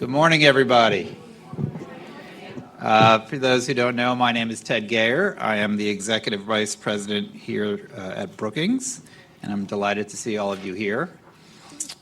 Good morning, everybody. For those who don't know, my name is Ted Gayer. I am the Executive Vice President here at Brookings, and I'm delighted to see all of you here.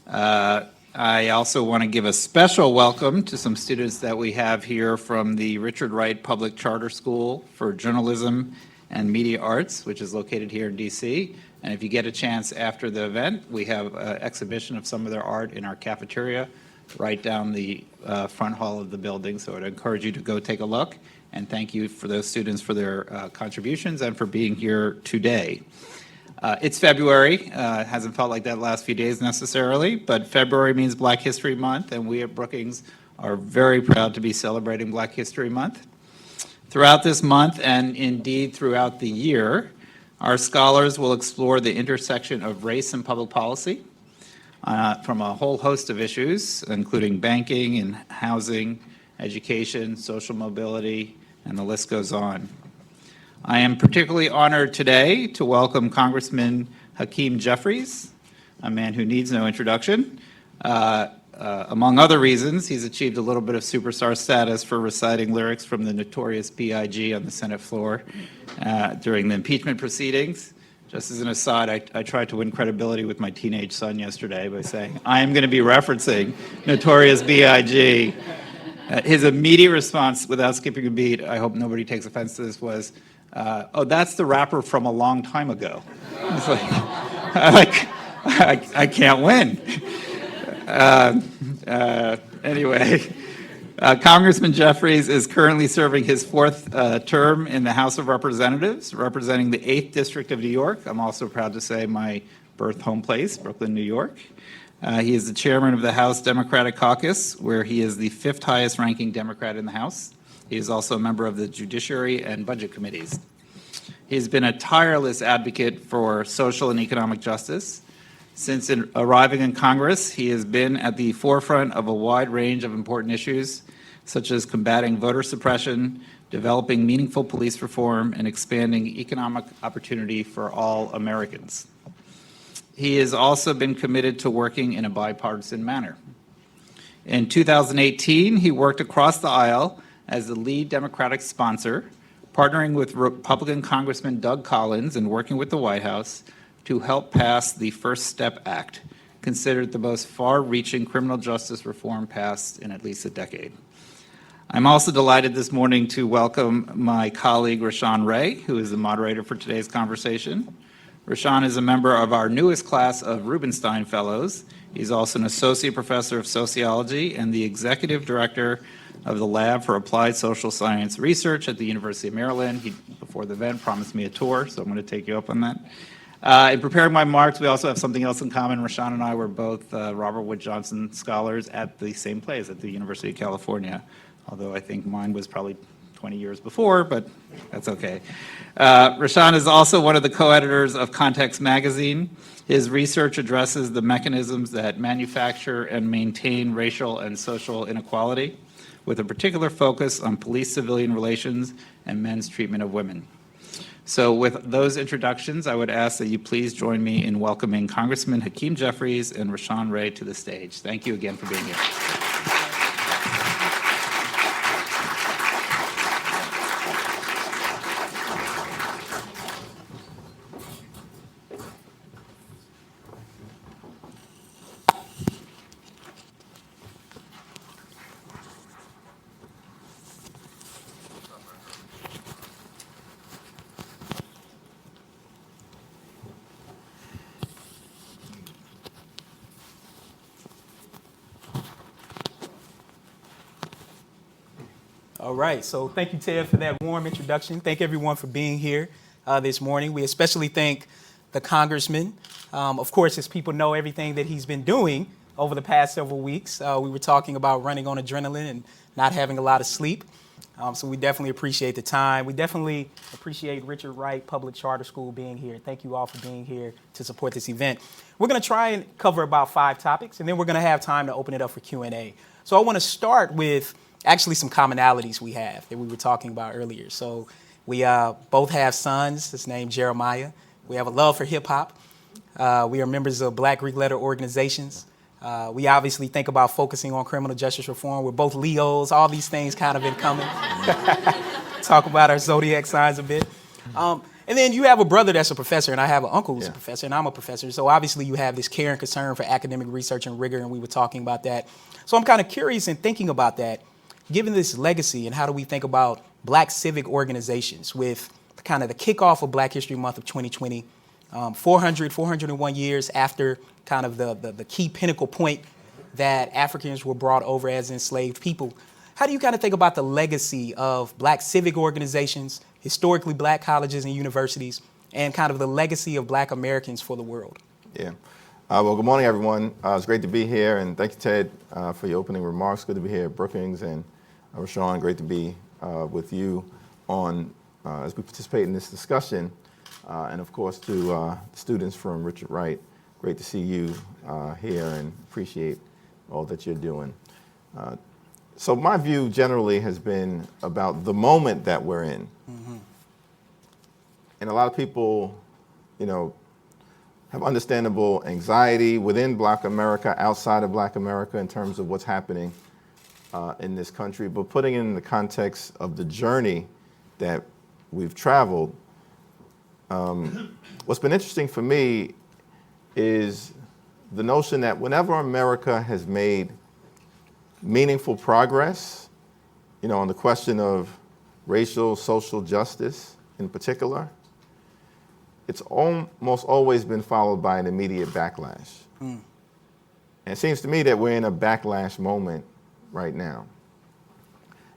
I also want to give a special welcome to some students that we have here from the Richard Wright Public Charter School for Journalism and Media Arts, which is located here in D.C. And if you get a chance after the event, we have an exhibition of some of their art in our cafeteria right down the front hall of the building. So I'd encourage you to go take a look. And thank you for those students for their contributions and for being here today. It's February. It hasn't felt like that the last few days necessarily, but February means Black History Month, and we at Brookings are very proud to be celebrating Black History Month. Throughout this month, and indeed throughout the year, our scholars will explore the intersection of race and public policy from a whole host of issues, including banking and housing, education, social mobility, and the list goes on. I am particularly honored today to welcome Congressman Hakeem Jeffries, a man who needs no introduction. Among other reasons, he's achieved a little bit of superstar status for reciting lyrics from the notorious B.I.G. on the Senate floor during the impeachment proceedings. Just as an aside, I tried to win credibility with my teenage son yesterday by saying, I am going to be referencing notorious B.I.G. His immediate response, without skipping a beat, I hope nobody takes offense to this, was, oh, that's the rapper from a long time ago. It's I can't win. Anyway, Congressman Jeffries is currently serving his fourth term in the House of Representatives, representing the 8th District of New York. I'm also proud to say my birth home place, Brooklyn, New York. He is the chairman of the House Democratic Caucus, where he is the 5th highest ranking Democrat in the House. He is also a member of the Judiciary and Budget Committees. He's been a tireless advocate for social and economic justice. Since arriving in Congress, he has been at the forefront of a wide range of important issues, such as combating voter suppression, developing meaningful police reform, and expanding economic opportunity for all Americans. He has also been committed to working in a bipartisan manner. In 2018, he worked across the aisle as the lead Democratic sponsor, partnering with Republican Congressman Doug Collins and working with the White House to help pass the First Step Act, considered the most far-reaching criminal justice reform passed in at least a decade. I'm also delighted this morning to welcome my colleague Rashawn Ray, who is the moderator for today's conversation. Rashawn is a member of our newest class of Rubenstein Fellows. He's also an associate professor of sociology and the executive director of the Lab for Applied Social Science Research at the University of Maryland. He, before the event, promised me a tour, so I'm going to take you up on that. In preparing my remarks, we also have something else in common. Rashawn and I were both Robert Wood Johnson scholars at the same place at the University of California, although I think mine was probably 20 years before, but that's okay. Rashawn is also one of the co-editors of Context Magazine. His research addresses the mechanisms that manufacture and maintain racial and social inequality, with a particular focus on police-civilian relations and men's treatment of women. So with those introductions, I would ask that you please join me in welcoming Congressman Hakeem Jeffries and Rashawn Ray to the stage. Thank you again for being here. All right, so thank you, Ted, for that warm introduction. Thank everyone for being here this morning. We especially thank the congressman. Of course, as people know everything that he's been doing over the past several weeks. We were talking about running on adrenaline and not having a lot of sleep. So we definitely appreciate the time. We definitely appreciate Richard Wright Public Charter School being here. Thank you all for being here to support this event. We're going to try and cover about 5 topics, and then we're going to have time to open it up for Q&A. So I want to start with actually some commonalities we have that we were talking about earlier. So we both have sons. His name Jeremiah. We have a love for hip hop. We are members of Black Greek letter organizations. We obviously think about focusing on criminal justice reform. We're both Leos, all these things kind of in common. Talk about our zodiac signs a bit. And then you have a brother that's a professor, and I have an uncle who's a professor, and I'm a professor. So obviously you have this care and concern for academic research and rigor, and we were talking about that. So I'm kind of curious in thinking about that, given this legacy, and how do we think about Black civic organizations with kind of the kickoff of Black History Month of 2020, 401 years after kind of the key pinnacle point that Africans were brought over as enslaved people. How do you kind of think about the legacy of Black civic organizations, historically Black colleges and universities, and kind of the legacy of Black Americans for the world? Yeah. Well, good morning, everyone. It's great to be here, and thank you, Ted, for your opening remarks. Good to be here at Brookings, and Rashawn, great to be with you on as we participate in this discussion, and of course to students from Richard Wright. Great to see you here, and appreciate all that you're doing. So my view generally has been about the moment that we're in. Mm-hmm. And a lot of people, have understandable anxiety within Black America, outside of Black America, in terms of what's happening in this country. But putting it in the context of the journey that we've traveled, what's been interesting for me is the notion that whenever America has made meaningful progress, on the question of racial, social justice in particular, it's almost always been followed by an immediate backlash. And it seems to me that we're in a backlash moment right now.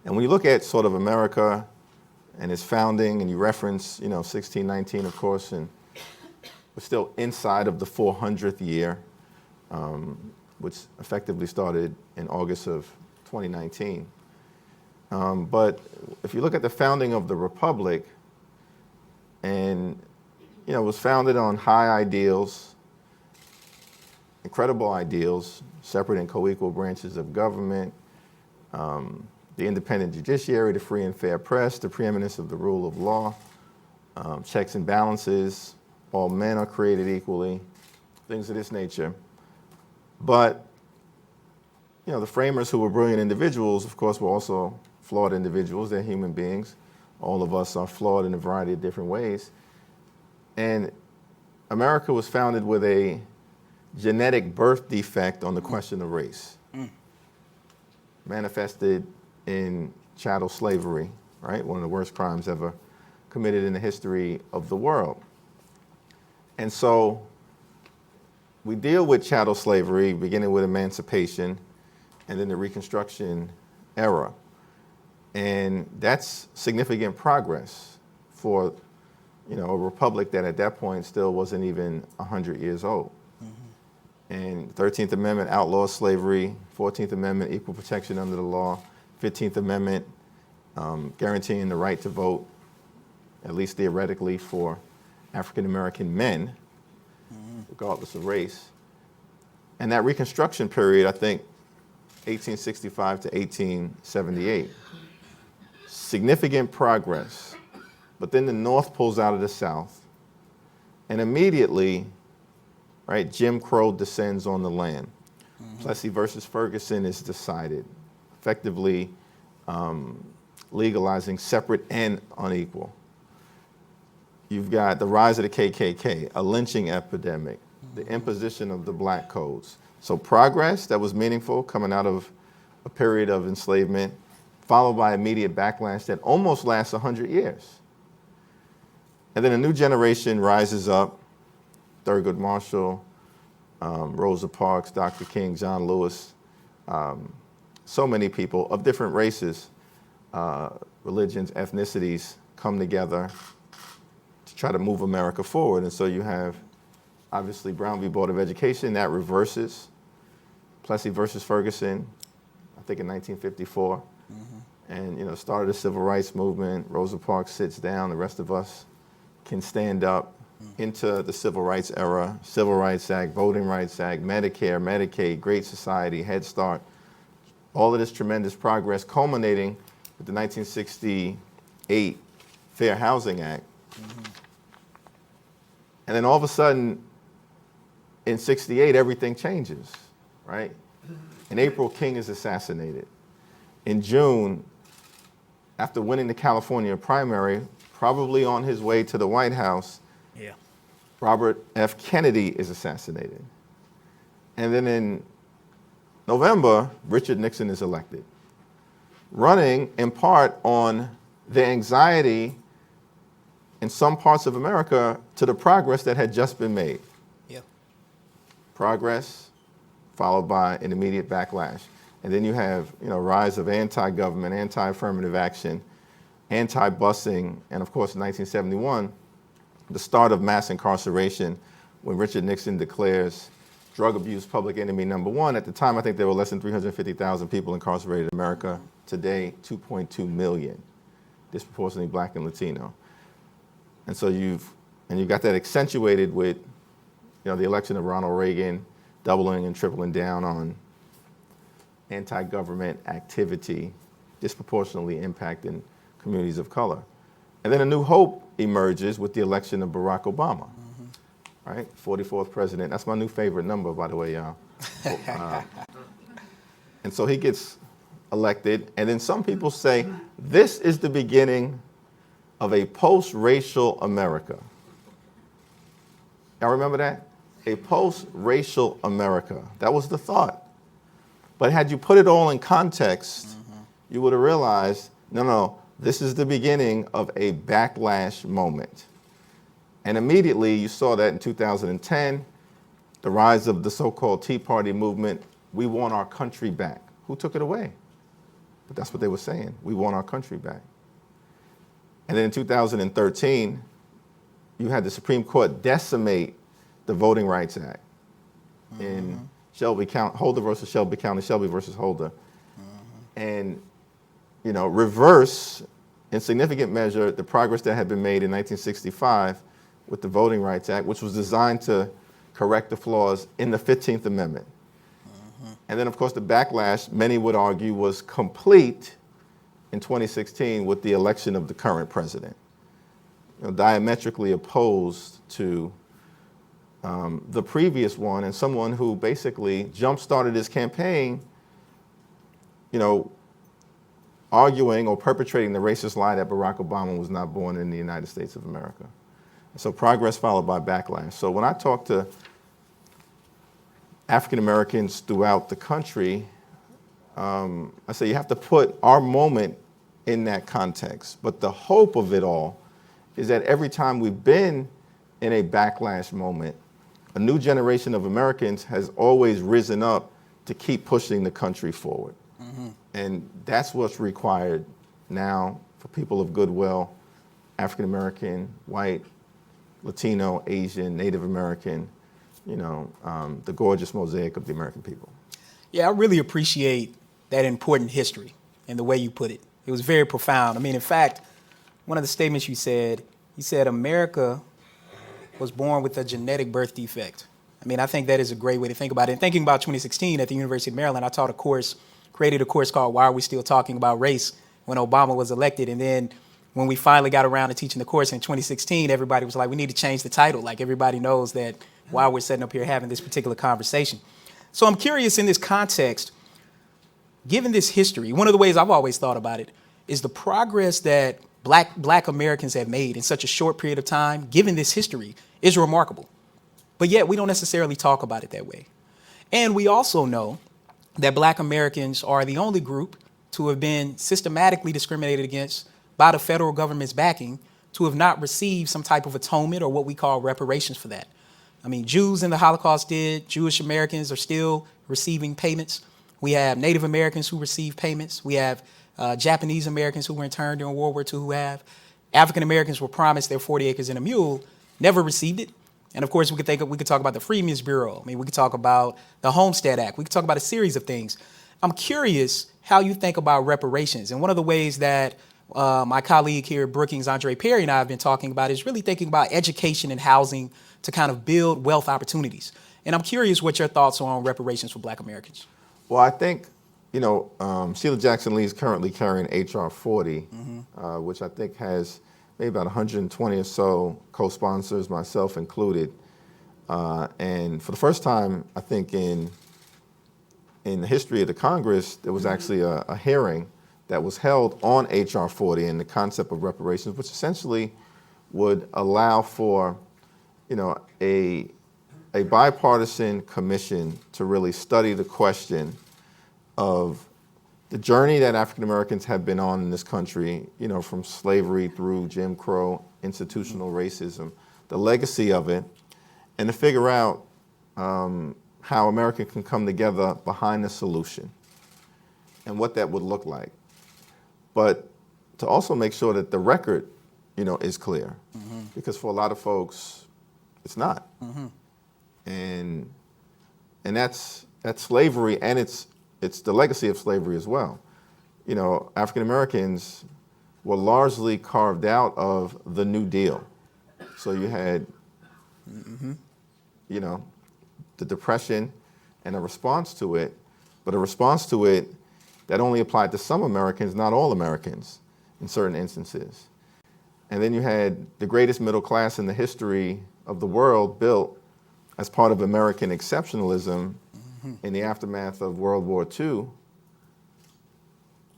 And when you look at sort of America and its founding, and you reference, 1619, of course, and we're still inside of the 400th year, which effectively started in August of 2019. But if you look at the founding of the Republic, and it was founded on high ideals, incredible ideals, separate and co-equal branches of government, the independent judiciary, the free and fair press, the preeminence of the rule of law, checks and balances, all men are created equally, things of this nature. But, the framers, who were brilliant individuals, of course, were also flawed individuals. They're human beings. All of us are flawed in a variety of different ways. And America was founded with a genetic birth defect on the question of race, manifested in chattel slavery, right? One of the worst crimes ever committed in the history of the world. And so we deal with chattel slavery, beginning with emancipation, and then the Reconstruction era. And that's significant progress for, a republic that at that point still wasn't even 100 years old. Mm-hmm. And 13th Amendment outlaws slavery, 14th Amendment equal protection under the law, 15th Amendment guaranteeing the right to vote, at least theoretically, for African American men, regardless of race. And that Reconstruction period, I think, 1865 to 1878, significant progress. But then the North pulls out of the South, and immediately, right, Jim Crow descends on the land. Plessy versus Ferguson is decided, effectively legalizing separate and unequal. You've got the rise of the KKK, a lynching epidemic, the imposition of the black codes. So progress that was meaningful coming out of a period of enslavement, followed by immediate backlash that almost lasts 100 years. And then a new generation rises up, Thurgood Marshall, Rosa Parks, Dr. King, John Lewis, so many people of different races, religions, ethnicities come together to try to move America forward. And so you have, obviously, Brown v. Board of Education, that reverses Plessy versus Ferguson, I think in 1954, and started the civil rights movement. Rosa Parks sits down, the rest of us can stand up into the Civil Rights era, Civil Rights Act, Voting Rights Act, Medicare, Medicaid, Great Society, Head Start, all of this tremendous progress culminating with the 1968 Fair Housing Act. And then all of a sudden, in 68, everything changes. right? In April, King is assassinated. In June, after winning the California primary, probably on his way to the White House, Yeah. Robert F. Kennedy is assassinated. And then in November, Richard Nixon is elected, running in part on the anxiety in some parts of America to the progress that had just been made. Yeah. Progress followed by an immediate backlash. And then you have, rise of anti-government, anti-affirmative action, anti-busing, and of course in 1971, the start of mass incarceration when Richard Nixon declares drug abuse public enemy number one. At the time, I think there were less than 350,000 people incarcerated in America. Today, 2.2 million, disproportionately Black and Latino. And so you've got that accentuated with, the election of Ronald Reagan, doubling and tripling down on anti-government activity, disproportionately impacting communities of color. And then a new hope emerges with the election of Barack Obama, right? 44th president. That's my new favorite number, by the way, y'all. And so he gets elected, and then some people say, this is the beginning of a post-racial America. Y'all remember that? A post-racial America. That was the thought. But had you put it all in context, you would have realized, no, this is the beginning of a backlash moment. And immediately you saw that in 2010, the rise of the so-called Tea Party movement. We want our country back. Who took it away? But that's what they were saying. We want our country back. And then in 2013, you had the Supreme Court decimate the Voting Rights Act in Shelby County, Holder versus Shelby County, Shelby versus Holder, and reverse in significant measure the progress that had been made in 1965 with the Voting Rights Act, which was designed to correct the flaws in the 15th Amendment. And then, of course, the backlash, many would argue, was complete in 2016 with the election of the current president, diametrically opposed to the previous one, and someone who basically jump-started his campaign, arguing or perpetrating the racist lie that Barack Obama was not born in the United States of America. So progress followed by backlash. So when I talk to African Americans throughout the country, I say you have to put our moment in that context. But the hope of it all is that every time we've been in a backlash moment, a new generation of Americans has always risen up to keep pushing the country forward. And that's what's required now for people of goodwill, African American, white, Latino, Asian, Native American, the gorgeous mosaic of the American people. Yeah, I really appreciate that important history and the way you put it. It was very profound. I mean, in fact, one of the statements you said America was born with a genetic birth defect. I mean, I think that is a great way to think about it. And thinking about 2016 at the University of Maryland, I taught created a course called Why Are We Still Talking About Race when Obama was elected. And then when we finally got around to teaching the course in 2016, everybody was like, we need to change the title. Like everybody knows that why we're sitting up here having this particular conversation. So I'm curious in this context, given this history, one of the ways I've always thought about it is the progress that Black Americans have made in such a short period of time, given this history, is remarkable. But yet we don't necessarily talk about it that way. And we also know that Black Americans are the only group to have been systematically discriminated against by the federal government's backing to have not received some type of atonement or what we call reparations for that. I mean, Jews in the Holocaust did. Jewish Americans are still receiving payments. We have Native Americans who receive payments. We have Japanese Americans who were interned during World War II who have. African Americans were promised their 40 acres and a mule, never received it. And of course, we could talk about the Freedmen's Bureau. I mean, we could talk about the Homestead Act. We could talk about a series of things. I'm curious how you think about reparations. And one of the ways that my colleague here at Brookings, Andre Perry, and I have been talking about is really thinking about education and housing to kind of build wealth opportunities. And I'm curious what your thoughts are on reparations for Black Americans. Well, I think, Sheila JacksonLees is currently carrying HR 40, which I think has maybe about 120 or so co-sponsors, myself included. And for the first time, I think in in the history of the Congress, there was actually a hearing that was held on H.R. 40 and the concept of reparations, which essentially would allow for, a bipartisan commission to really study the question of the journey that African Americans have been on in this country, from slavery through Jim Crow, institutional racism, the legacy of it, and to figure out how America can come together behind the solution and what that would look like. But to also make sure that the record, is clear, because for a lot of folks, it's not. And that's slavery, and it's the legacy of slavery as well. African Americans were largely carved out of the New Deal. So you had, the Depression and a response to it, but a response to it that only applied to some Americans, not all Americans, in certain instances. And then you had the greatest middle class in the history of the world built as part of American exceptionalism in the aftermath of World War II.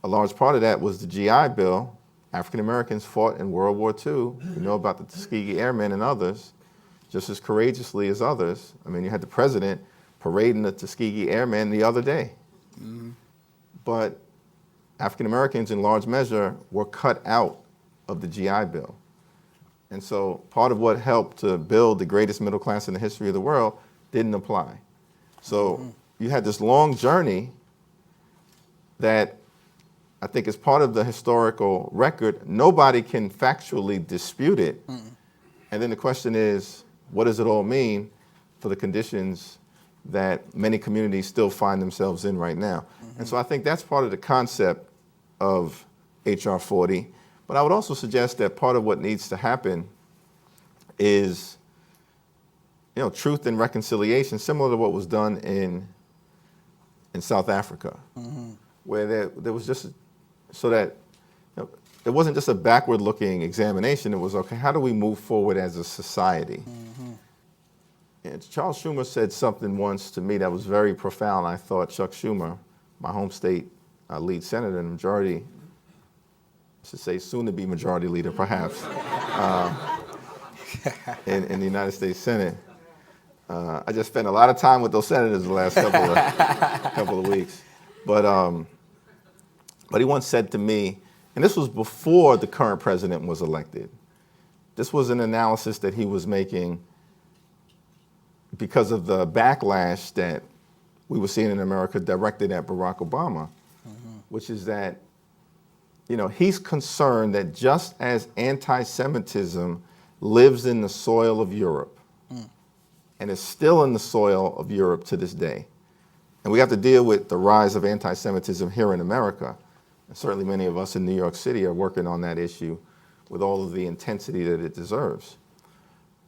A large part of that was the GI Bill. African Americans fought in World War II. We know about the Tuskegee Airmen and others, just as courageously as others. I mean, you had the president parading the Tuskegee Airmen the other day. But African Americans, in large measure, were cut out of the GI Bill. And so part of what helped to build the greatest middle class in the history of the world didn't apply. So you had this long journey that I think is part of the historical record. Nobody can factually dispute it. And then the question is, what does it all mean for the conditions that many communities still find themselves in right now? And so I think that's part of the concept of H.R. 40. But I would also suggest that part of what needs to happen is, truth and reconciliation, similar to what was done in South Africa, where there was just, so that it wasn't just a backward-looking examination. It was, okay, how do we move forward as a society? And Charles Schumer said something once to me that was very profound. I thought Chuck Schumer, my home state lead senator and majority, I should say soon-to-be majority leader, perhaps, in the United States Senate. I just spent a lot of time with those senators the last couple of weeks. But he once said to me, and this was before the current president was elected, this was an analysis that he was making because of the backlash that we were seeing in America directed at Barack Obama, which is that, he's concerned that just as anti-Semitism lives in the soil of Europe and is still in the soil of Europe to this day, and we have to deal with the rise of anti-Semitism here in America, and certainly many of us in New York City are working on that issue with all of the intensity that it deserves.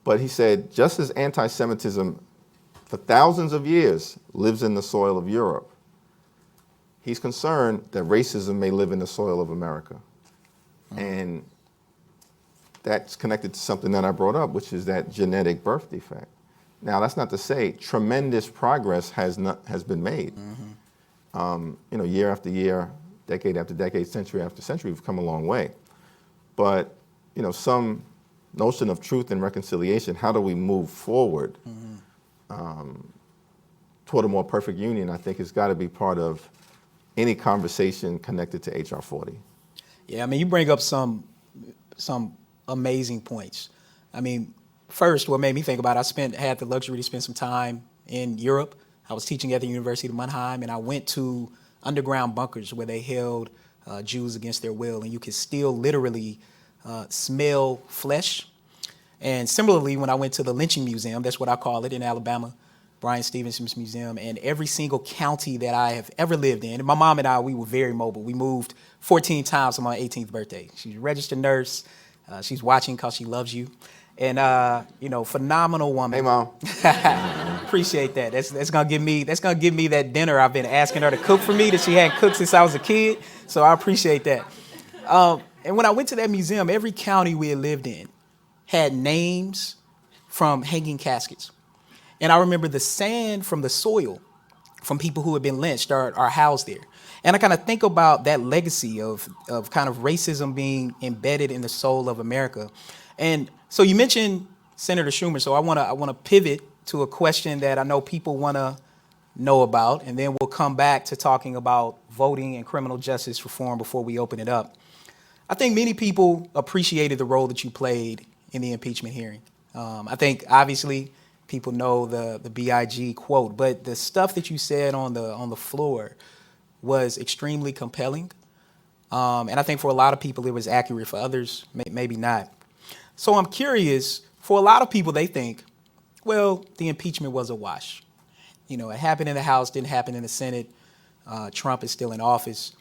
But he said, just as anti-Semitism for thousands of years lives in the soil of Europe, he's concerned that racism may live in the soil of America. And that's connected to something that I brought up, which is that genetic birth defect. Now, that's not to say tremendous progress has been made. Year after year, decade after decade, century after century, we've come a long way. But, some notion of truth and reconciliation, how do we move forward toward a more perfect union, I think has got to be part of any conversation connected to H.R. 40. Yeah, you bring up some amazing points. First, what made me think about it, I had the luxury to spend some time in Europe. I was teaching at the University of Mannheim, and I went to underground bunkers where they held Jews against their will, and you could still literally smell flesh. And similarly, when I went to the lynching museum, that's what I call it in Alabama, Brian Stevenson's museum, and every single county that I have ever lived in, and my mom and I, we were very mobile. We moved 14 times on my 18th birthday. She's a registered nurse. She's watching because she loves you. And, phenomenal woman. Hey, Mom. Appreciate that. That's gonna give me that dinner I've been asking her to cook for me that she hadn't cooked since I was a kid. So I appreciate that. And when I went to that museum, every county we had lived in had names from hanging caskets. And I remember the sand from the soil from people who have been lynched are housed there. And I kind of think about that legacy of kind of racism being embedded in the soul of America. And so you mentioned Senator Schumer, so I want to pivot to a question that I know people want to know about, and then we'll come back to talking about voting and criminal justice reform before we open it up. I think many people appreciated the role that you played in the impeachment hearing. I think obviously people know the BIG quote, but the stuff that you said on the floor was extremely compelling. And I think for a lot of people it was accurate, for others maybe not. So I'm curious, for a lot of people they think, well, the impeachment was a wash. You know, it happened in the House, didn't happen in the Senate. Trump is still in office.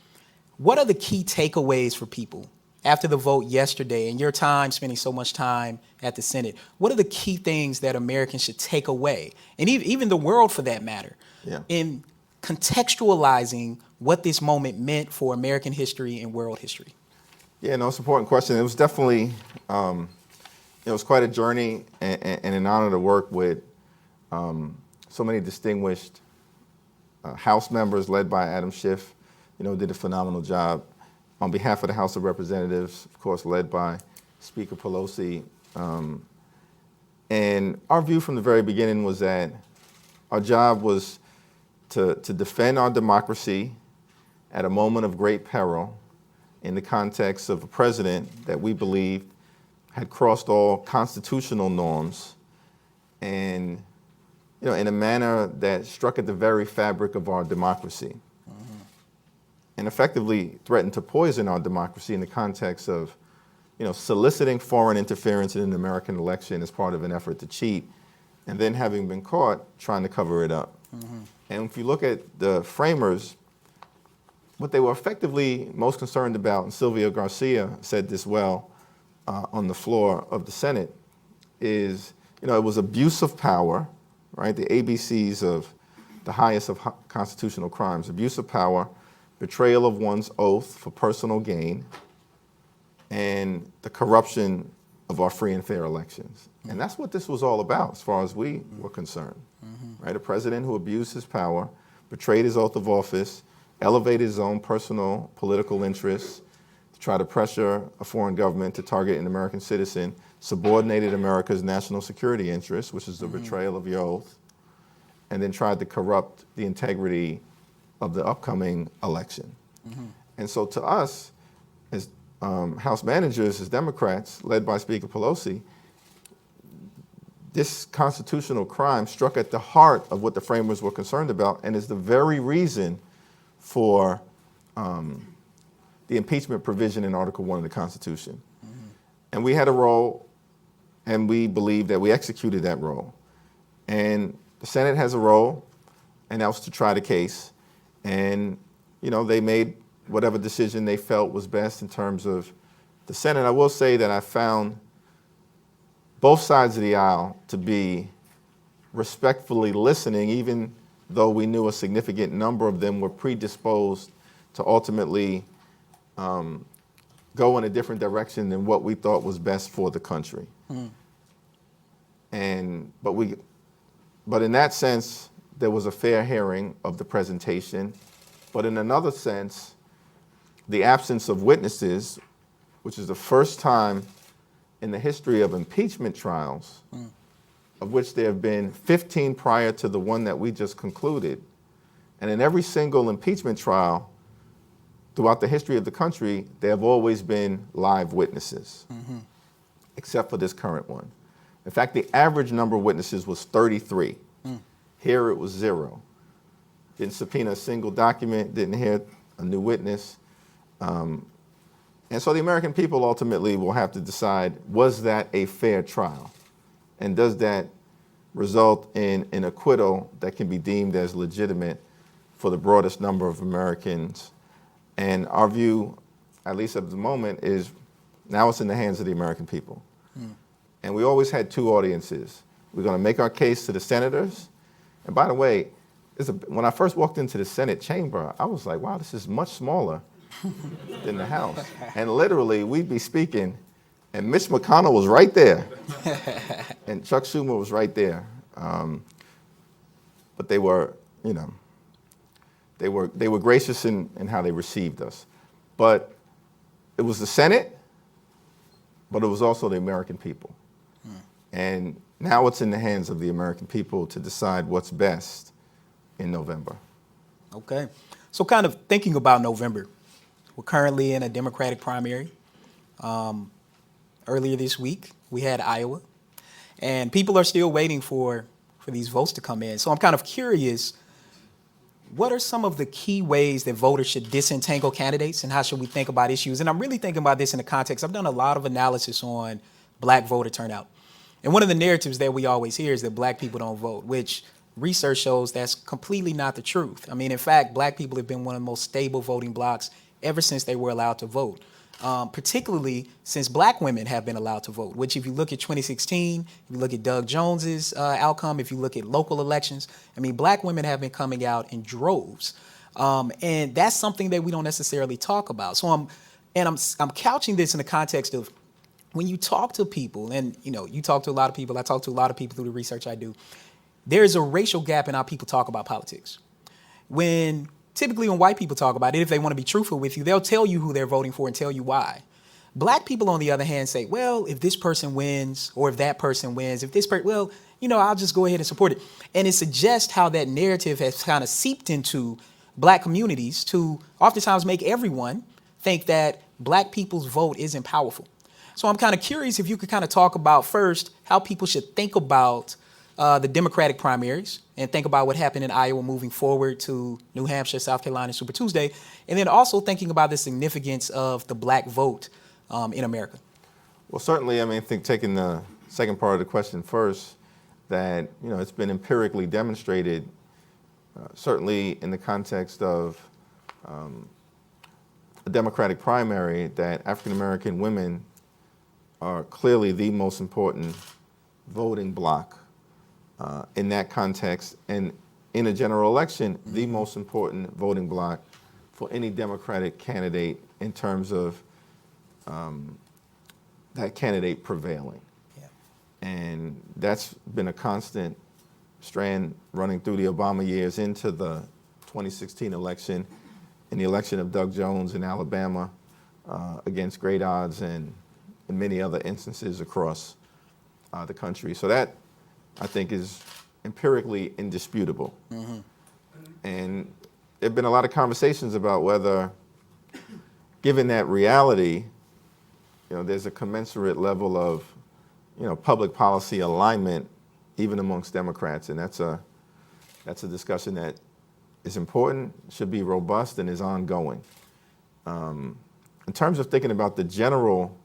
What are the key takeaways for people after the vote yesterday and your time spending so much time at the Senate? What are the key things that Americans should take away, and even the world for that matter, in contextualizing what this moment meant for American history and world history? Yeah, no, it's an important question. It was definitely, it was quite a journey and an honor to work with so many distinguished House members led by Adam Schiff, did a phenomenal job. On behalf of the House of Representatives, of course, led by Speaker Pelosi. And our view from the very beginning was that our job was to defend our democracy at a moment of great peril in the context of a president that we believed had crossed all constitutional norms and in a manner that struck at the very fabric of our democracy and effectively threatened to poison our democracy in the context of, soliciting foreign interference in an American election as part of an effort to cheat, and then having been caught, trying to cover it up. And if you look at the framers, what they were effectively most concerned about, and Sylvia Garcia said this well on the floor of the Senate, is, it was abuse of power, right? The ABCs of the highest of constitutional crimes: abuse of power, betrayal of one's oath for personal gain, and the corruption of our free and fair elections. And that's what this was all about as far as we were concerned, right? A president who abused his power, betrayed his oath of office, elevated his own personal political interests to try to pressure a foreign government to target an American citizen, subordinated America's national security interests, which is the betrayal of your oath, and then tried to corrupt the integrity of the upcoming election. And so to us, as House managers, as Democrats, led by Speaker Pelosi, this constitutional crime struck at the heart of what the framers were concerned about and is the very reason for the impeachment provision in Article 1 of the Constitution. And we had a role, and we believe that we executed that role. And the Senate has a role, and that was to try the case. And, they made whatever decision they felt was best in terms of the Senate. I will say that I found both sides of the aisle to be respectfully listening, even though we knew a significant number of them were predisposed to ultimately go in a different direction than what we thought was best for the country. But in that sense, there was a fair hearing of the presentation. But in another sense, the absence of witnesses, which is the first time in the history of impeachment trials, of which there have been 15 prior to the one that we just concluded. And in every single impeachment trial throughout the history of the country, there have always been live witnesses, except for this current one. In fact, the average number of witnesses was 33. Here it was 0. Didn't subpoena a single document, didn't hear a new witness. And so the American people ultimately will have to decide, was that a fair trial? And does that result in an acquittal that can be deemed as legitimate for the broadest number of Americans? And our view, at least at the moment, is now it's in the hands of the American people. And we always had two audiences. We're going to make our case to the senators. And by the way, when I first walked into the Senate chamber, I was like, wow, this is much smaller than the House. And literally, we'd be speaking, and Mitch McConnell was right there, and Chuck Schumer was right there. But they were, They were gracious in how they received us. But it was the Senate, but it was also the American people. And now it's in the hands of the American people to decide what's best in November. Okay. So kind of thinking about November, we're currently in a Democratic primary. Earlier this week, we had Iowa, and people are still waiting for these votes to come in. So I'm kind of curious, what are some of the key ways that voters should disentangle candidates, and how should we think about issues? And I'm really thinking about this in the context, I've done a lot of analysis on black voter turnout. And one of the narratives that we always hear is that black people don't vote, which research shows that's completely not the truth. I mean, in fact, black people have been one of the most stable voting blocs ever since they were allowed to vote, particularly since black women have been allowed to vote, which if you look at 2016, if you look at Doug Jones's outcome, if you look at local elections, I mean, black women have been coming out in droves. And that's something that we don't necessarily talk about. So I'm couching this in the context of when you talk to people, and you talk to a lot of people, I talk to a lot of people through the research I do, there's a racial gap in how people talk about politics. Typically when white people talk about it, if they want to be truthful with you, they'll tell you who they're voting for and tell you why. Black people, on the other hand, say, well, if this person wins, or if that person wins, I'll just go ahead and support it. And it suggests how that narrative has kind of seeped into black communities to oftentimes make everyone think that black people's vote isn't powerful. So I'm kind of curious if you could kind of talk about first how people should think about the Democratic primaries and think about what happened in Iowa moving forward to New Hampshire, South Carolina, Super Tuesday, and then also thinking about the significance of the black vote in America. Well, certainly, I think taking the second part of the question first, that it's been empirically demonstrated, certainly in the context of a Democratic primary, that African American women are clearly the most important voting bloc in that context, and in a general election, the most important voting bloc for any Democratic candidate in terms of that candidate prevailing. Yeah. And that's been a constant strand running through the Obama years into the 2016 election and the election of Doug Jones in Alabama against great odds, and in many other instances across the country. So that, I think, is empirically indisputable. Mm-hmm. And there have been a lot of conversations about whether, given that reality, there's a commensurate level of, public policy alignment even amongst Democrats, and that's a discussion that is important, should be robust, and is ongoing. In terms of thinking about the general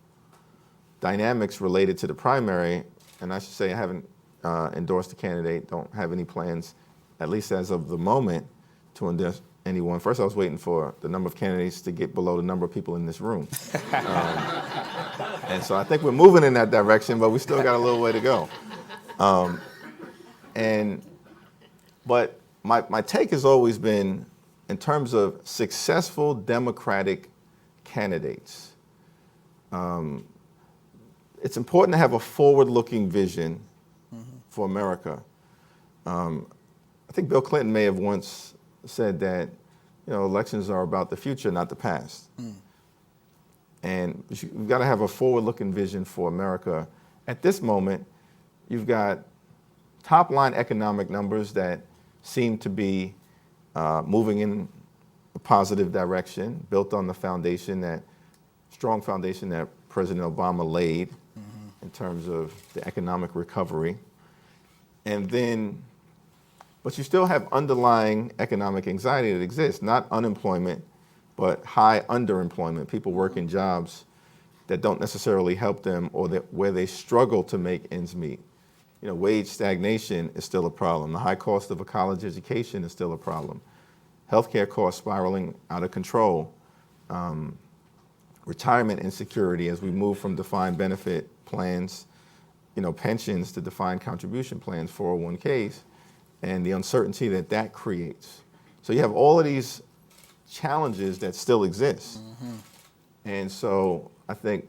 dynamics related to the primary, and I should say I haven't endorsed the candidate, don't have any plans, at least as of the moment, to endorse anyone. First, I was waiting for the number of candidates to get below the number of people in this room. And so I think we're moving in that direction, but we still got a little way to go. But my take has always been, in terms of successful Democratic candidates, it's important to have a forward-looking vision for America. I think Bill Clinton may have once said that, elections are about the future, not the past. And you've got to have a forward-looking vision for America. At this moment, you've got top-line economic numbers that seem to be moving in a positive direction, built on the strong foundation that President Obama laid in terms of the economic recovery. But you still have underlying economic anxiety that exists, not unemployment, but high underemployment, people working jobs that don't necessarily help them, or where they struggle to make ends meet. Wage stagnation is still a problem. The high cost of a college education is still a problem. Healthcare costs spiraling out of control. Retirement insecurity as we move from defined benefit plans, pensions, to defined contribution plans, 401ks, and the uncertainty that creates. So you have all of these challenges that still exist. And so I think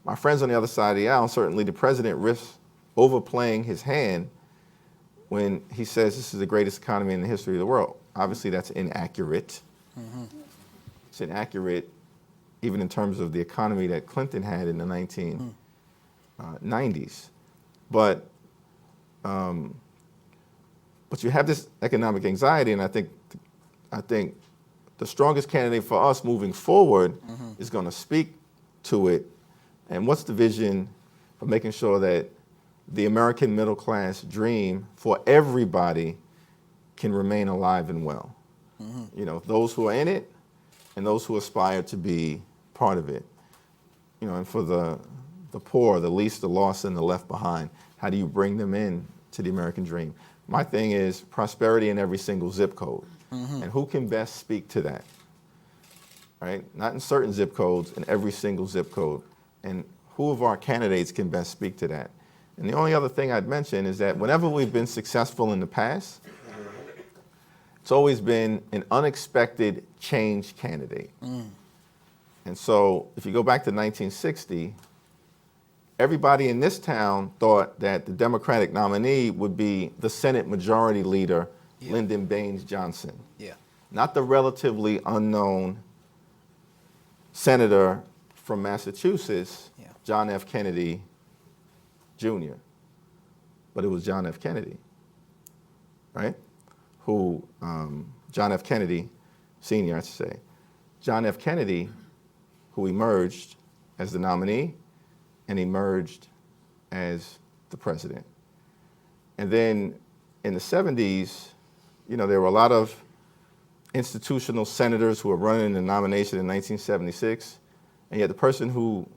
my friends on the other side of the aisle, certainly the president, risks overplaying his hand when he says this is the greatest economy in the history of the world. Obviously, that's inaccurate. It's inaccurate even in terms of the economy that Clinton had in the 1990s. But you have this economic anxiety, and I think the strongest candidate for us moving forward is going to speak to it. And what's the vision for making sure that the American middle class dream for everybody can remain alive and well? You know, those who are in it and those who aspire to be part of it. You know, and for the poor, the least, the lost, and the left behind, how do you bring them in to the American dream? My thing is prosperity in every single zip code. And who can best speak to that? Right? Not in certain zip codes, in every single zip code. And who of our candidates can best speak to that? And the only other thing I'd mention is that whenever we've been successful in the past, it's always been an unexpected change candidate. And so if you go back to 1960, everybody in this town thought that the Democratic nominee would be the Senate Majority Leader, Lyndon Baines Johnson. Not the relatively unknown senator from Massachusetts, John F. Kennedy Jr. But it was John F. Kennedy, right? John F. Kennedy Sr., I should say. John F. Kennedy, who emerged as the nominee and emerged as the president. And then in the 70s, you know, there were a lot of institutional senators who were running the nomination in 1976, and yet the person who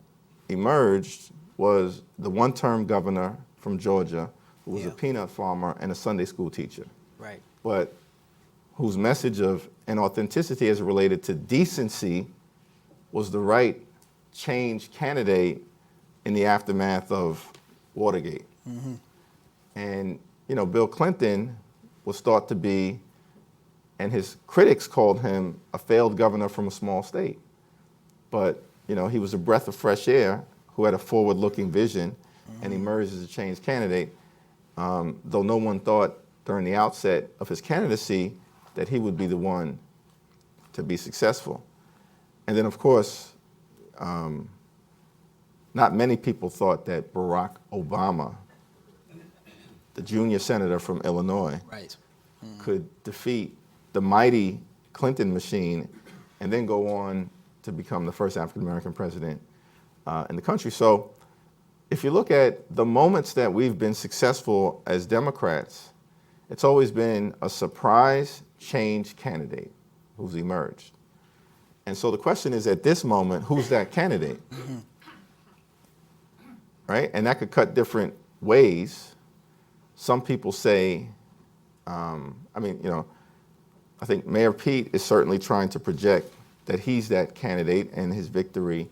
emerged was the one-term governor from Georgia, who was a peanut farmer and a Sunday school teacher. Right. But whose message of and authenticity as it related to decency was the right change candidate in the aftermath of Watergate. And, you know, Bill Clinton was thought to be, and his critics called him a failed governor from a small state. But, you know, he was a breath of fresh air who had a forward-looking vision and emerged as a change candidate, though no one thought during the outset of his candidacy that he would be the one to be successful. And then, of course, not many people thought that Barack Obama, the junior senator from Illinois, could defeat the mighty Clinton machine and then go on to become the first African-American president in the country. So if you look at the moments that we've been successful as Democrats, it's always been a surprise change candidate who's emerged. And so the question is, at this moment, who's that candidate? Right? And that could cut different ways. Some people say, I think Mayor Pete is certainly trying to project that he's that candidate, and his victory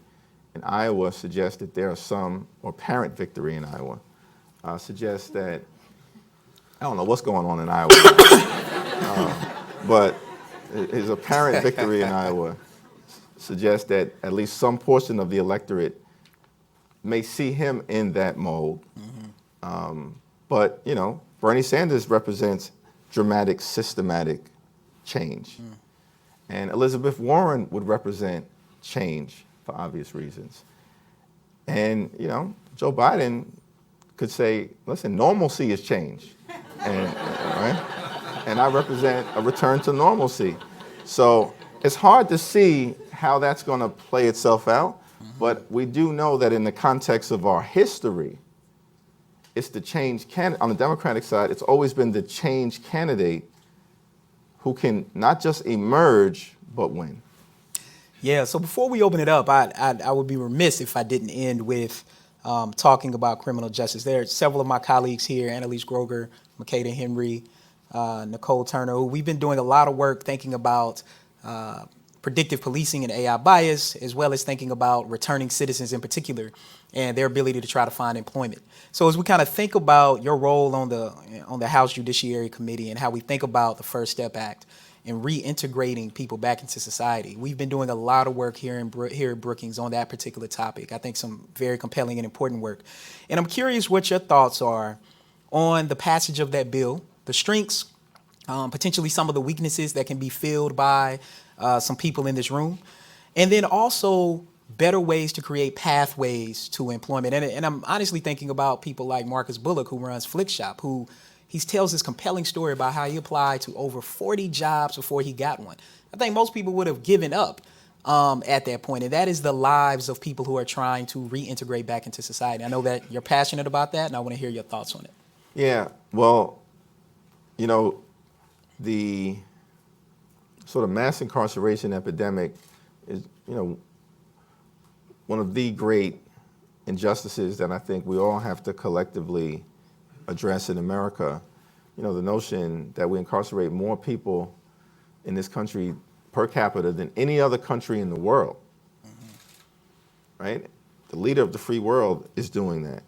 in Iowa suggests that there are some, or apparent victory in Iowa, suggests that, I don't know what's going on in Iowa, but his apparent victory in Iowa suggests that at least some portion of the electorate may see him in that mold. But, you know, Bernie Sanders represents dramatic, systematic change. And Elizabeth Warren would represent change for obvious reasons. And, you know, Joe Biden could say, listen, normalcy is change. And, right? And I represent a return to normalcy. So it's hard to see how that's going to play itself out, but we do know that in the context of our history, it's the change candidate. On the Democratic side, it's always been the change candidate who can not just emerge, but win. Yeah, so before we open it up, I would be remiss if I didn't end with talking about criminal justice. There are several of my colleagues here, Annalise Groger, Makeda Henry, Nicole Turner, who we've been doing a lot of work thinking about predictive policing and AI bias, as well as thinking about returning citizens in particular and their ability to try to find employment. So as we kind of think about your role on the House Judiciary Committee and how we think about the First Step Act and reintegrating people back into society, we've been doing a lot of work here at Brookings on that particular topic. I think some very compelling and important work. And I'm curious what your thoughts are on the passage of that bill the strengths, potentially some of the weaknesses that can be filled by some people in this room, and then also better ways to create pathways to employment. And I'm honestly thinking about people like Marcus Bullock, who runs Flick Shop, who he tells this compelling story about how he applied to over 40 jobs before he got one. I think most people would have given up at that point, and that is the lives of people who are trying to reintegrate back into society. I know that you're passionate about that, and I want to hear your thoughts on it. Yeah, well, the sort of mass incarceration epidemic is, one of the great injustices that I think we all have to collectively address in America. The notion that we incarcerate more people in this country per capita than any other country in the world, right? The leader of the free world is doing that.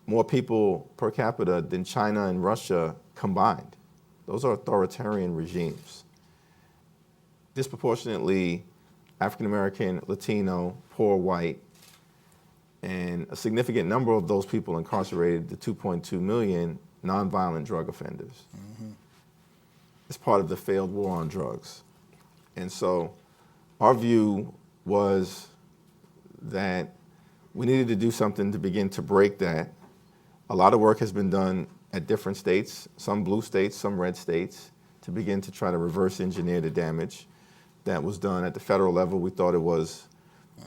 More people per capita than China and Russia combined. Those are authoritarian regimes. Disproportionately African American, Latino, poor white, and a significant number of those people incarcerated, the 2.2 million nonviolent drug offenders. It's part of the failed war on drugs. And so our view was that we needed to do something to begin to break that. A lot of work has been done at different states, some blue states, some red states, to begin to try to reverse engineer the damage that was done at the federal level. We thought it was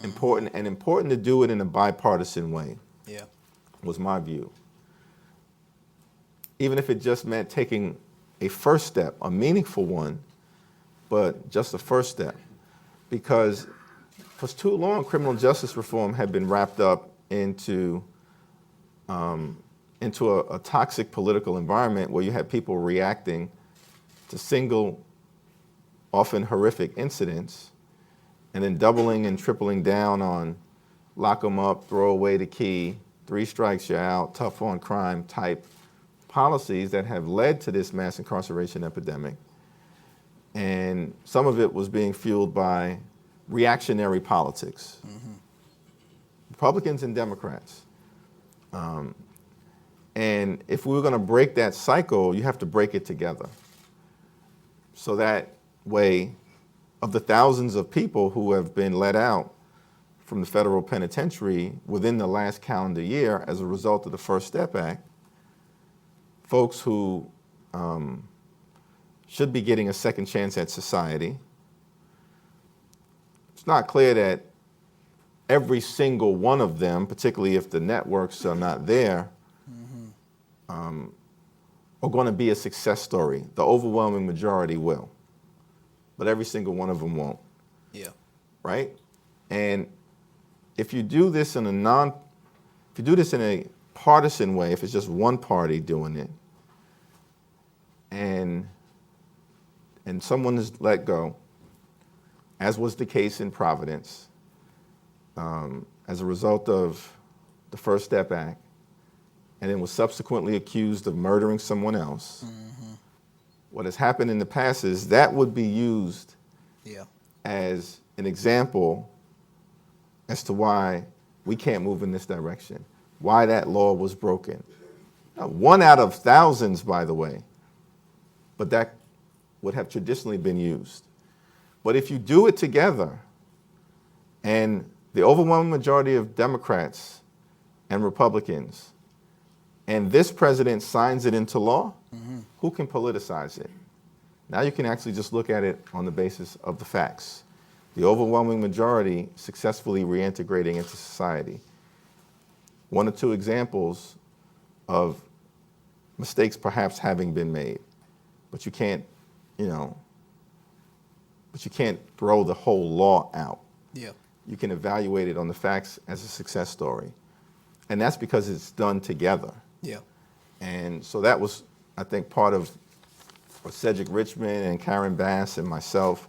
important to do it in a bipartisan way. Yeah. Was my view. Even if it just meant taking a first step, a meaningful one, but just a first step. Because for too long, criminal justice reform had been wrapped up into a toxic political environment where you had people reacting to single, often horrific incidents, and then doubling and tripling down on lock them up, throw away the key, 3 strikes you're out, tough on crime type policies that have led to this mass incarceration epidemic. And some of it was being fueled by reactionary politics, Republicans and Democrats. And if we were going to break that cycle, you have to break it together. So that way, of the thousands of people who have been let out from the federal penitentiary within the last calendar year as a result of the First Step Act, folks who should be getting a second chance at society, it's not clear that every single one of them, particularly if the networks are not there, are going to be a success story. The overwhelming majority will, but every single one of them won't. Yeah. Right? And if you do this in a partisan way, if it's just one party doing it, and someone is let go, as was the case in Providence, as a result of the First Step Act, and then was subsequently accused of murdering someone else. What has happened in the past is that would be used as an example as to why we can't move in this direction, why that law was broken. Now, 1 out of thousands, by the way, but that would have traditionally been used. But if you do it together, and the overwhelming majority of Democrats and Republicans, and this president signs it into law, who can politicize it? Now you can actually just look at it on the basis of the facts. The overwhelming majority successfully reintegrating into society. 1 or 2 examples of mistakes perhaps having been made, but you can't, throw the whole law out. Yeah. You can evaluate it on the facts as a success story. And that's because it's done together. Yeah. And so that was, I think, part of what Cedric Richmond and Karen Bass and myself,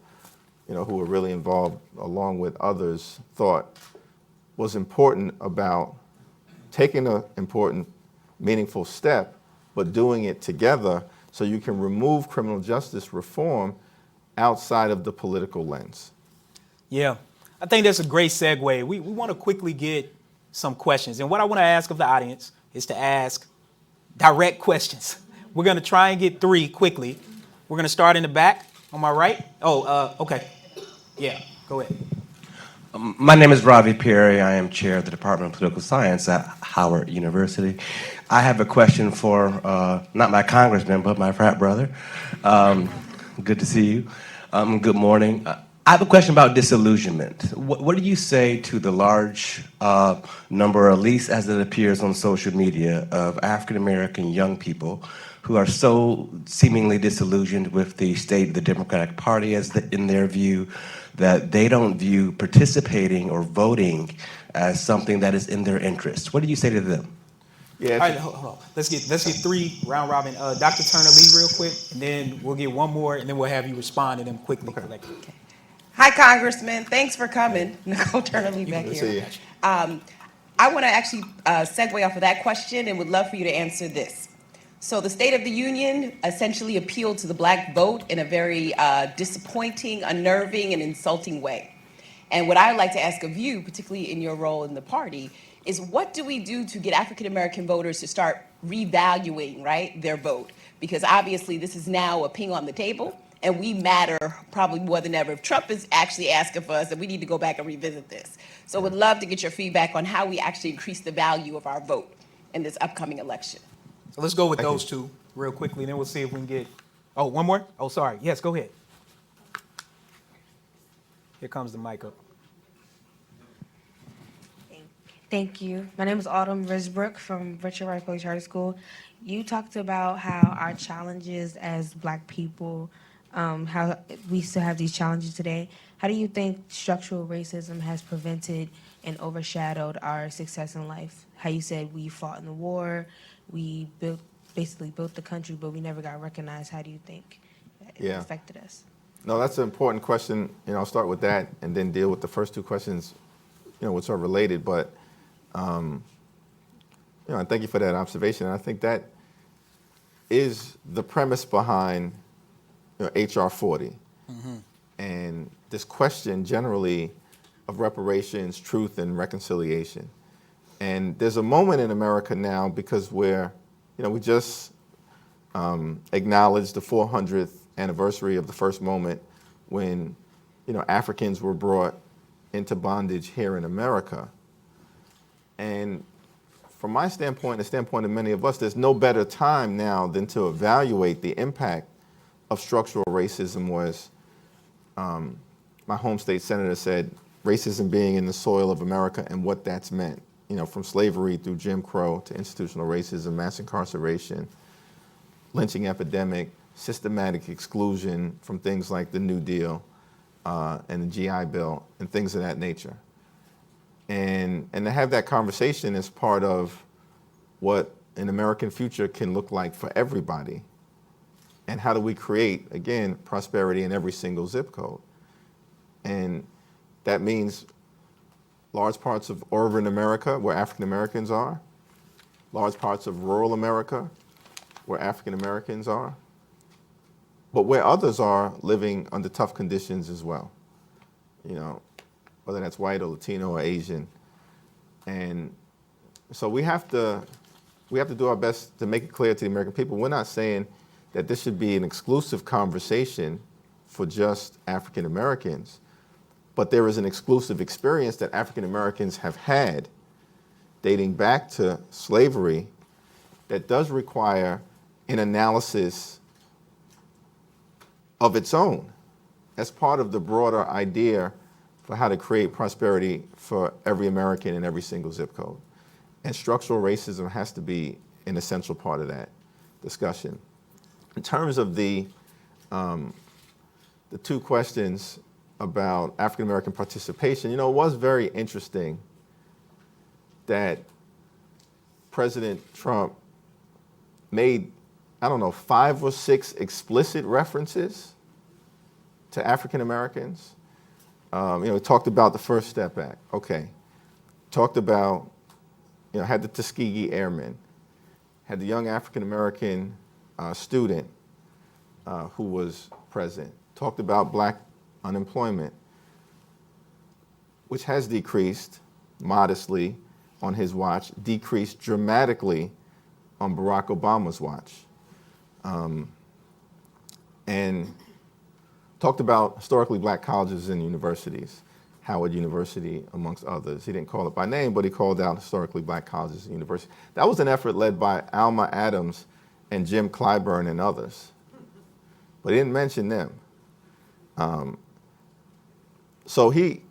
who were really involved, along with others, thought was important about taking an important, meaningful step, but doing it together so you can remove criminal justice reform outside of the political lens. Yeah. I think that's a great segue. We want to quickly get some questions. And what I want to ask of the audience is to ask direct questions. We're going to try and get 3 quickly. We're going to start in the back on my right. Oh, okay. Yeah, go ahead. My name is Ravi Perry. I am chair of the Department of Political Science at Howard University. I have a question for not my congressman, but my frat brother. Good to see you. Good morning. I have a question about disillusionment. What do you say to the large number, or at least as it appears on social media, of African American young people who are so seemingly disillusioned with the state of the Democratic Party in their view, that they don't view participating or voting as something that is in their interest? What do you say to them? Yeah, All right, hold on. Let's get 3 round robin. Dr. Turner Lee real quick, and then we'll get one more, and then we'll have you respond to them quickly. Okay. Hi, Congressman. Thanks for coming. Nicole Turner Lee back Good to see here. you. I want to actually segue off of that question and would love for you to answer this. So the State of the Union essentially appealed to the Black vote in a very disappointing, unnerving, and insulting way. And what I'd like to ask of you, particularly in your role in the party, is what do we do to get African American voters to start revaluing, right, their vote? Because obviously this is now a ping on the table, and we matter probably more than ever. If Trump is actually asking for us, and we need to go back and revisit this. So would love to get your feedback on how we actually increase the value of our vote in this upcoming election. So let's go with those 2 real quickly, and then we'll see if we can get. Oh, one more? Oh, sorry. Yes, go ahead. Here comes the mic up. Thank you. My name is Autumn Risbrook from Richard Wright Public Charter School. You talked about how our challenges as Black people, how we still have these challenges today. How do you think structural racism has prevented and overshadowed our success in life? How you said we fought in the war, we basically built the country, but we never got recognized. How do you think it affected us? No, that's an important question. I'll start with that and then deal with the first 2 questions, which are related. But, and thank you for that observation. And I think that is the premise behind HR 40. Mm-hmm. And this question generally of reparations, truth, and reconciliation. And there's a moment in America now because we just acknowledged the 400th anniversary of the first moment when, Africans were brought into bondage here in America. And from my standpoint, the standpoint of many of us, there's no better time now than to evaluate the impact of structural racism. Was my home state senator said, racism being in the soil of America and what that's meant, from slavery through Jim Crow to institutional racism, mass incarceration, lynching epidemic, systematic exclusion from things like the New Deal and the GI Bill and things of that nature. And to have that conversation is part of what an American future can look like for everybody. And how do we create, again, prosperity in every single zip code? And that means large parts of urban America where African Americans are, large parts of rural America where African Americans are, but where others are living under tough conditions as well, whether that's white or Latino or Asian. And so we have to do our best to make it clear to the American people. We're not saying that this should be an exclusive conversation for just African Americans, but there is an exclusive experience that African Americans have had dating back to slavery that does require an analysis of its own as part of the broader idea for how to create prosperity for every American in every single zip code. And structural racism has to be an essential part of that discussion. In terms of the 2 questions about African American participation, it was very interesting that President Trump made, 5 or 6 explicit references to African Americans. He talked about the First Step Act. Okay. Talked about, had the Tuskegee Airmen, had the young African American student who was present. Talked about Black unemployment, which has decreased modestly on his watch, decreased dramatically on Barack Obama's watch. and talked about historically black colleges and universities, Howard University amongst others. He didn't call it by name, but he called out historically black colleges and universities. That was an effort led by Alma Adams and Jim Clyburn and others, but he didn't mention them. So he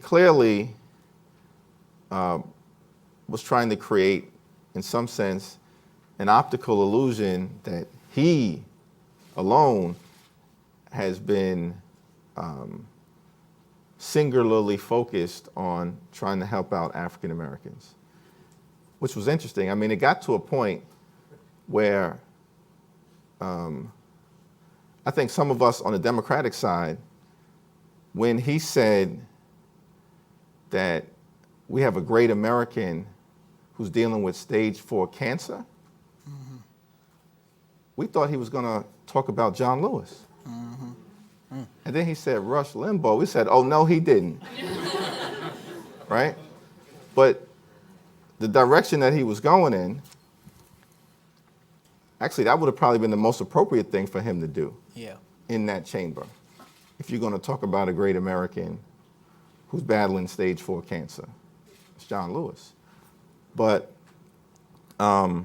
clearly was trying to create, in some sense, an optical illusion that he alone has been singularly focused on trying to help out African Americans, which was interesting. I mean, it got to a point where I think some of us on the Democratic side, when he said that we have a great American who's dealing with stage 4 cancer, we thought he was going to talk about John Lewis. And then he said Rush Limbaugh. We said, oh, no, he didn't. Right? But the direction that he was going in, actually, that would have probably been the most appropriate thing for him to do in that chamber. If you're going to talk about a great American who's battling stage 4 cancer, it's John Lewis. But I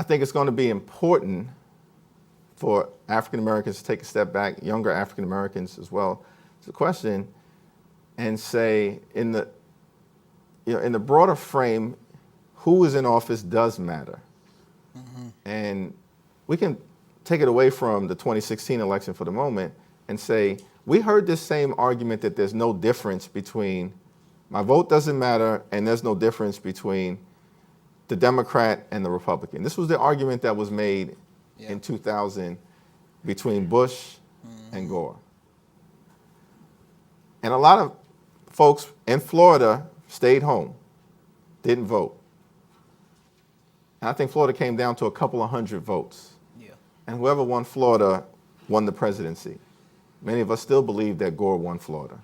think it's going to be important for African Americans to take a step back, younger African Americans as well, to the question, and say, in the broader frame, who is in office does matter. And we can take it away from the 2016 election for the moment and say, we heard this same argument that there's no difference between my vote doesn't matter and there's no difference between the Democrat and the Republican. This was the argument that was made in 2000 between Bush and Gore. And a lot of folks in Florida stayed home, didn't vote. And I think Florida came down to a couple of hundred votes. And whoever won Florida won the presidency. Many of us still believe that Gore won Florida.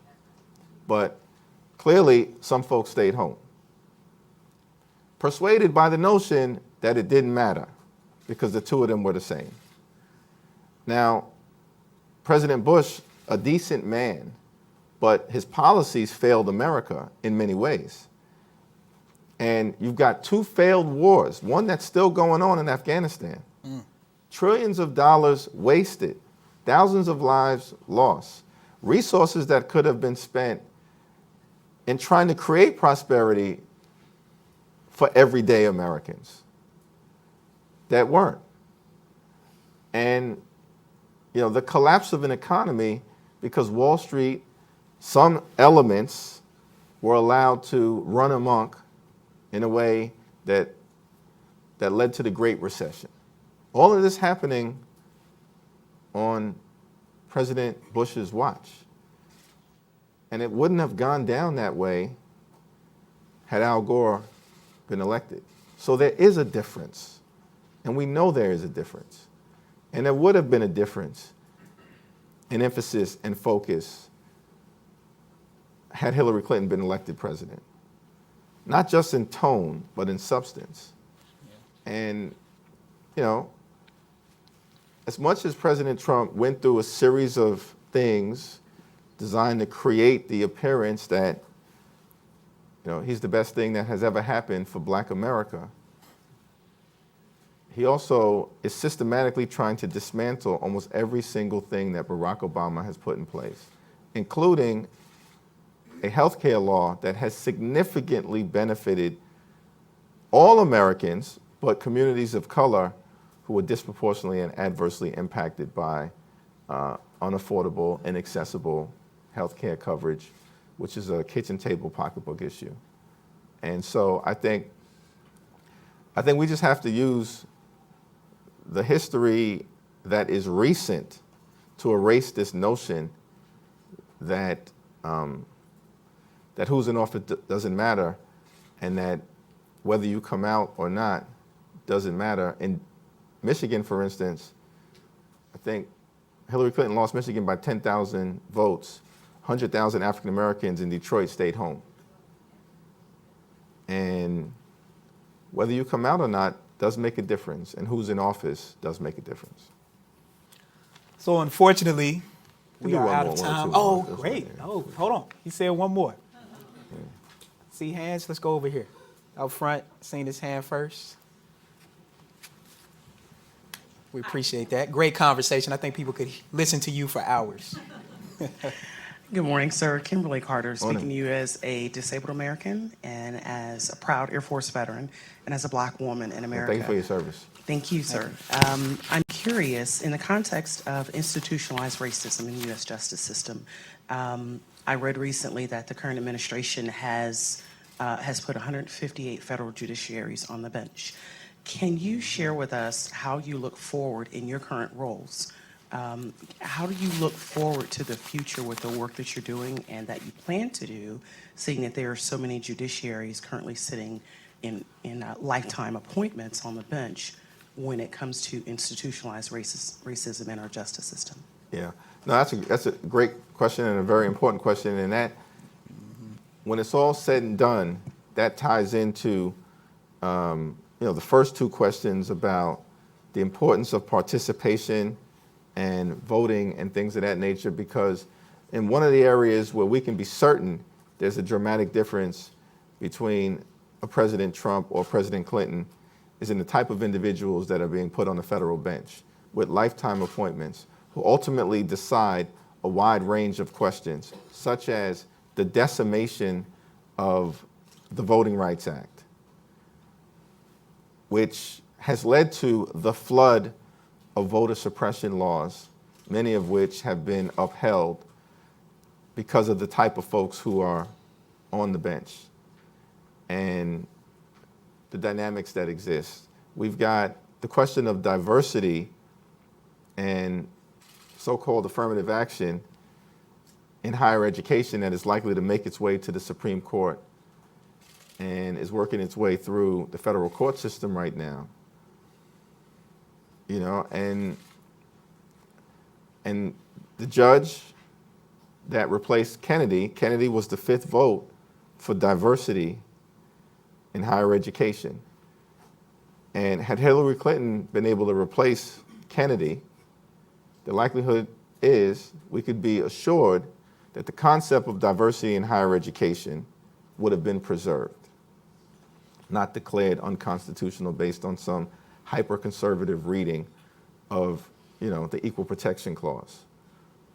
But clearly, some folks stayed home, persuaded by the notion that it didn't matter because the two of them were the same. Now, President Bush, a decent man, but his policies failed America in many ways. And you've got two failed wars, one that's still going on in Afghanistan. Trillions of dollars wasted, thousands of lives lost, resources that could have been spent in trying to create prosperity for everyday Americans that weren't. And the collapse of an economy because Wall Street, some elements were allowed to run amok in a way that led to the Great Recession. All of this happening on President Bush's watch. And it wouldn't have gone down that way had Al Gore been elected. So there is a difference. And we know there is a difference. And there would have been a difference in emphasis and focus had Hillary Clinton been elected president. Not just in tone, but in substance. And, as much as President Trump went through a series of things designed to create the appearance that, he's the best thing that has ever happened for Black America, he also is systematically trying to dismantle almost every single thing that Barack Obama has put in place, including a healthcare law that has significantly benefited all Americans, but communities of color who were disproportionately and adversely impacted by unaffordable, inaccessible healthcare coverage, which is a kitchen table pocketbook issue. And so I think we just have to use the history that is recent to erase this notion that that who's in office doesn't matter, and that whether you come out or not doesn't matter. In Michigan, for instance, I think Hillary Clinton lost Michigan by 10,000 votes. 100,000 African Americans in Detroit stayed home. And whether you come out or not does make a difference, and who's in office does make a difference. So unfortunately, we do are one out more, of one or time. two Oh, more. That's great. fine, yeah. Oh, hold on. He said one more. See hands? Let's go over here. Out front, seen his hand first. We appreciate that. Great conversation. I think people could listen to you for hours. Good morning, sir. Kimberly Carter, Morning. speaking to you as a disabled American and as a proud Air Force veteran and as a Black woman in Well, America. thank you for your service. Thank you, sir. I'm curious, in the context of institutionalized racism in the U.S. justice system, I read recently that the current administration has put 158 federal judiciaries on the bench. Can you share with us how you look forward in your current roles? How do you look forward to the future with the work that you're doing and that you plan to do, seeing that there are so many judiciaries currently sitting in lifetime appointments on the bench when it comes to institutionalized racism in our justice system? Yeah, no, that's a great question and a very important question. And that, when it's all said and done, that ties into the first two questions about the importance of participation and voting and things of that nature. Because in one of the areas where we can be certain there's a dramatic difference between a President Trump or President Clinton is in the type of individuals that are being put on the federal bench with lifetime appointments who ultimately decide a wide range of questions, such as the decimation of the Voting Rights Act, which has led to the flood of voter suppression laws, many of which have been upheld because of the type of folks who are on the bench and the dynamics that exist. We've got the question of diversity and so-called affirmative action in higher education that is likely to make its way to the Supreme Court and is working its way through the federal court system right now. And the judge that replaced Kennedy was the fifth vote for diversity in higher education. And had Hillary Clinton been able to replace Kennedy, the likelihood is we could be assured that the concept of diversity in higher education would have been preserved, not declared unconstitutional based on some hyper-conservative reading of, the Equal Protection Clause.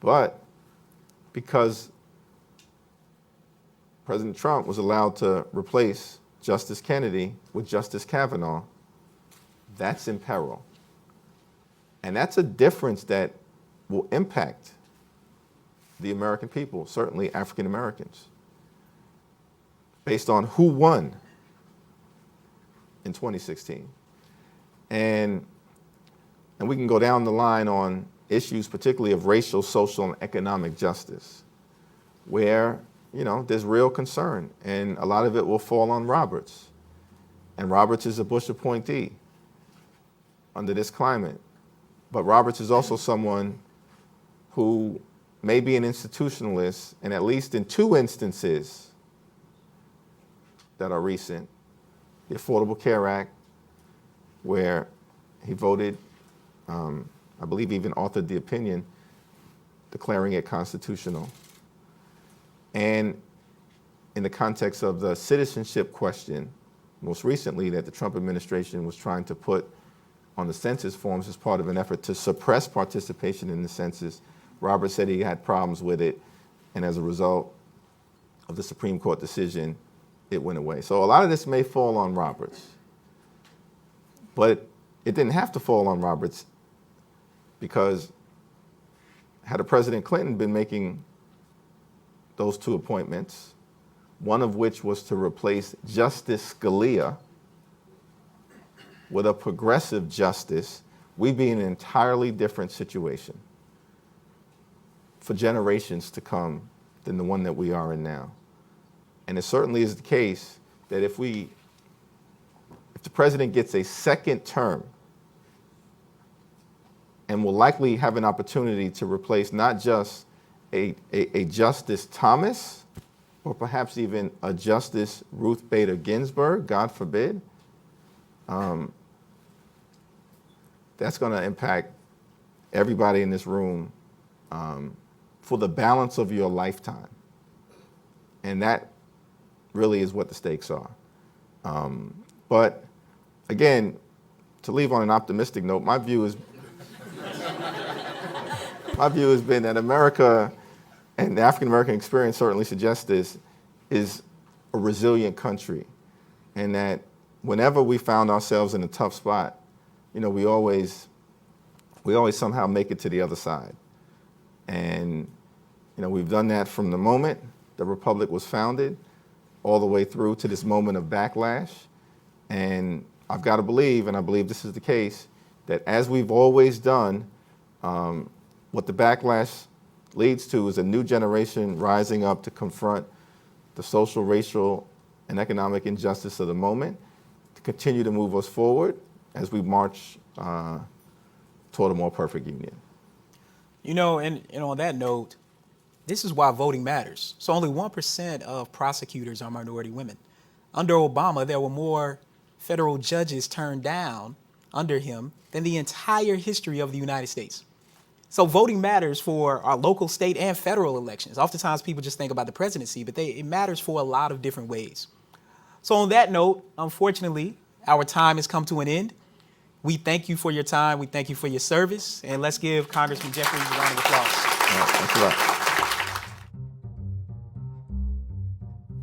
But because President Trump was allowed to replace Justice Kennedy with Justice Kavanaugh, that's in peril. And that's a difference that will impact the American people, certainly African Americans, based on who won in 2016. And we can go down the line on issues particularly of racial, social, and economic justice, where, there's real concern. And a lot of it will fall on Roberts. And Roberts is a Bush appointee under this climate. But Roberts is also someone who may be an institutionalist, and at least in two instances that are recent, the Affordable Care Act, where he voted, I believe even authored the opinion declaring it constitutional. And in the context of the citizenship question, most recently that the Trump administration was trying to put on the census forms as part of an effort to suppress participation in the census, Roberts said he had problems with it, and as a result of the Supreme Court decision, it went away. So a lot of this may fall on Roberts, but it didn't have to fall on Roberts, because had a President Clinton been making those two appointments, one of which was to replace Justice Scalia with a progressive justice, we'd be in an entirely different situation for generations to come than the one that we are in now. And it certainly is the case that if the president gets a second term and will likely have an opportunity to replace not just a Justice Thomas, or perhaps even a Justice Ruth Bader Ginsburg, God forbid, that's going to impact everybody in this room for the balance of your lifetime. And that really is what the stakes are. But again, to leave on an optimistic note, my view has been that America, and the African American experience certainly suggests this, is a resilient country, and that whenever we found ourselves in a tough spot, we always somehow make it to the other side. And we've done that from the moment the Republic was founded all the way through to this moment of backlash. And I've got to believe, and I believe this is the case, that as we've always done, what the backlash leads to is a new generation rising up to confront the social, racial, and economic injustice of the moment, to continue to move us forward as we march toward a more perfect union. And on that note, this is why voting matters. So only 1% of prosecutors are minority women. Under Obama, there were more federal judges turned down under him than the entire history of the United States. So voting matters for our local, state, and federal elections. Oftentimes people just think about the presidency, but it matters for a lot of different ways. So on that note, unfortunately, our time has come to an end. We thank you for your time. We thank you for your service. And let's give Congressman Jeffries a round of applause. All right, thanks a lot.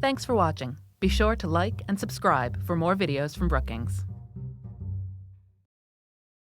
Thanks for watching. Be sure to like and subscribe for more videos from Brookings.